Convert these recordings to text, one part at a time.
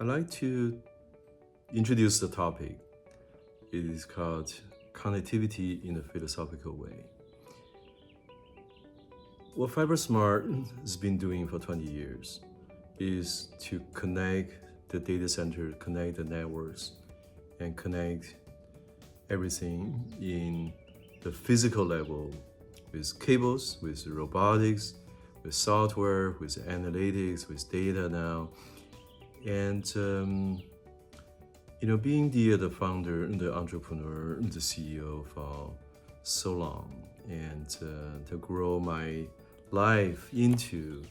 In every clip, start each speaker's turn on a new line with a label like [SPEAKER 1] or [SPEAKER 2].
[SPEAKER 1] I'd like to introduce the topic. It is called connectivity in a philosophical way. What FiberSmart has been doing for 20 years is to connect the data center, connect the networks, and connect everything in the physical level with cables, with robotics, with software, with analytics, with data now. And being the founder, the entrepreneur, the CEO for so long, and to grow my life into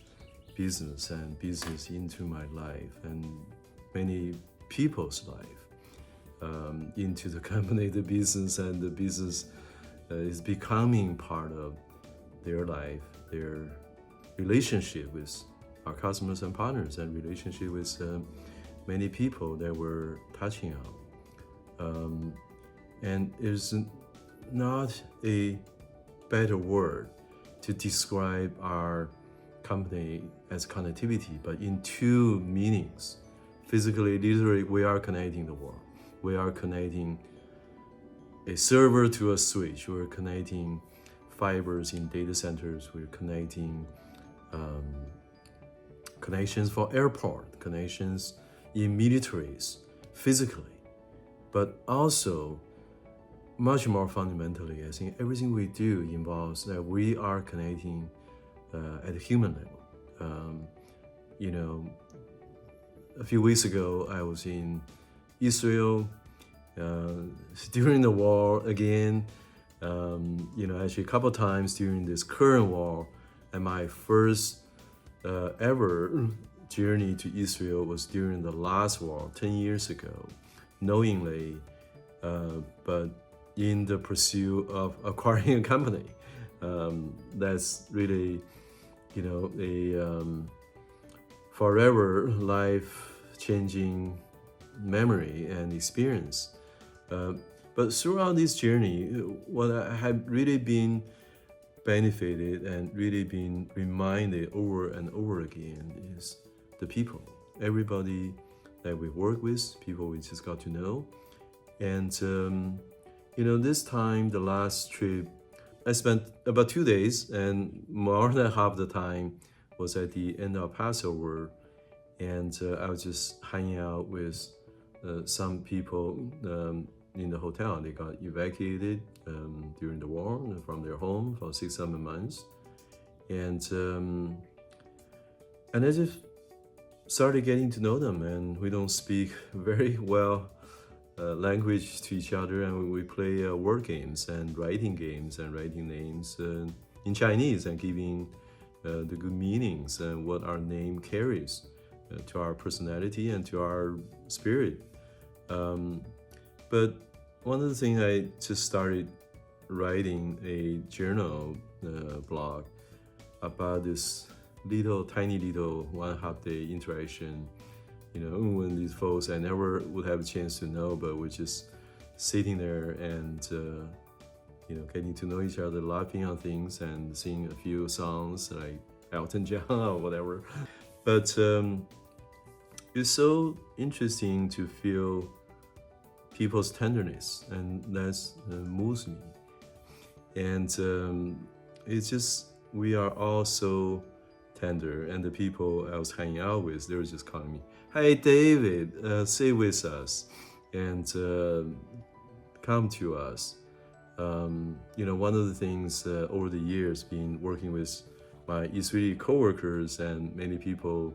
[SPEAKER 1] business and business into my life and many people's life into the company, the business, and the business is becoming part of their life, their relationship with our customers and partners, and relationship with many people that we're touching on. And there's not a better word to describe our company as connectivity, but in two meanings. Physically, literally, we are connecting the world. We are connecting a server to a switch. We're connecting fibers in data centers. We're connecting connections for airport, connections in militaries, physically. But also, much more fundamentally, I think everything we do involves that we are connecting at a human level. A few weeks ago, I was in Israel during the war again. Actually a couple of times during this current war, and my first ever journey to Israel was during the last war 10 years ago, knowingly, but in the pursuit of acquiring a company. That's really, a forever life-changing memory and experience. But throughout this journey, what I have really been benefited and really been reminded over and over again is the people, everybody that we work with, people we just got to know. And this time, the last trip, I spent about 2 days, and more than half the time was at the end of Passover, and I was just hanging out with some people in the hotel. They got evacuated during the war from their home for 6-7 months, and I just started getting to know them. And we don't speak very well language to each other, and we play word games and writing names in Chinese and giving the good meanings and what our name carries to our personality and to our spirit. But one of the things, I just started writing a journal blog about this tiny little 1/2 day interaction, when these folks I never would have a chance to know, but we're just sitting there and getting to know each other, laughing on things and sing a few songs like Elton John or whatever. But it's so interesting to feel people's tenderness, and that moves me. And it's just, we are all so tender, and the people I was hanging out with, they were just calling me, "Hey David, stay with us and come to us." One of the things over the years, been working with my Israeli coworkers and many people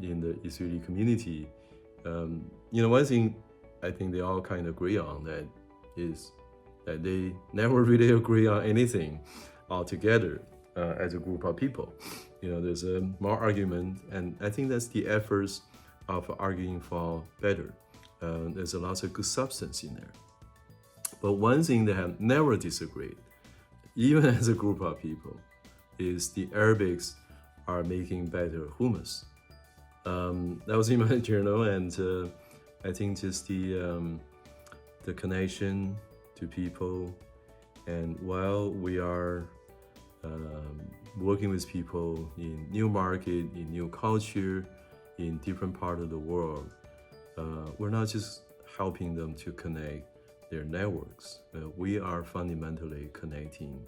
[SPEAKER 1] in the Israeli community, one thing I think they all kind of agree on, that is that they never really agree on anything altogether as a group of people. There's more argument, and I think that's the efforts of arguing for better. There's a lot of good substance in there. But one thing they have never disagreed, even as a group of people, is the Arabics are making better hummus. That was in my journal, and I think just the connection to people, and while we are working with people in new market, in new culture, in different parts of the world, we're not just helping them to connect their networks. We are fundamentally connecting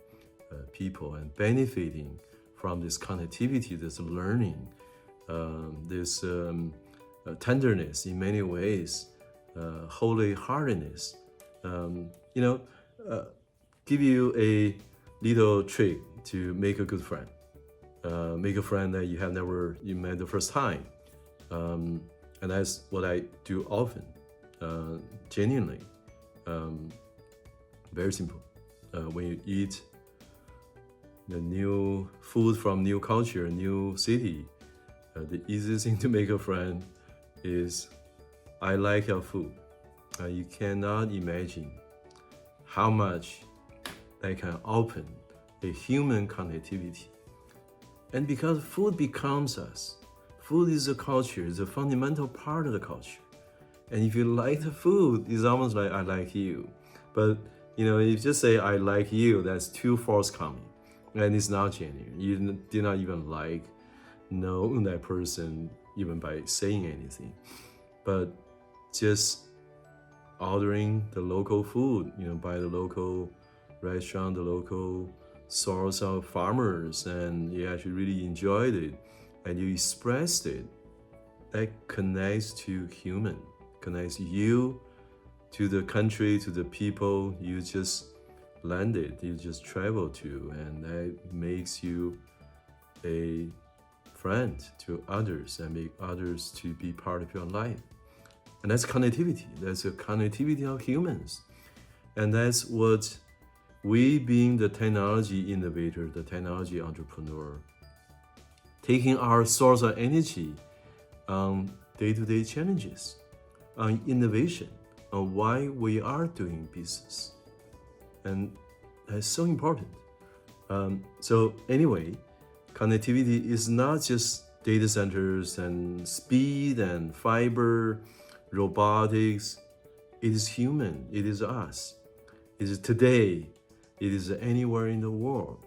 [SPEAKER 1] people and benefiting from this connectivity, this learning, this tenderness in many ways, holy-heartedness. Give you a little trick to make a good friend. Make a friend that you met the first time. And that's what I do often, genuinely. Very simple. When you eat the new food from new culture, new city, the easiest thing to make a friend is, I like your food. You cannot imagine how much that can open a human connectivity. And because food becomes us, food is a culture, it's a fundamental part of the culture. And if you like the food, it's almost like I like you. But if you just say I like you, that's too forthcoming. And it's not genuine. You do not even know that person even by saying anything. But just ordering the local food, by the local restaurant, the local source of farmers, and you actually really enjoyed it, and you expressed it, that connects to human, connects you to the country, to the people you just landed, you just traveled to, and that makes you a friend to others and make others to be part of your life. And that's connectivity. That's a connectivity of humans. And that's what we, being the technology innovator, the technology entrepreneur, taking our source of energy on day-to-day challenges, on innovation, on why we are doing business. And that's so important. So anyway, connectivity is not just data centers and speed and fiber, robotics. It is human. It is us. It is today. It is anywhere in the world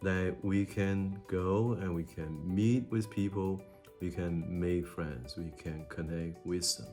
[SPEAKER 1] that we can go and we can meet with people. We can make friends. We can connect with them.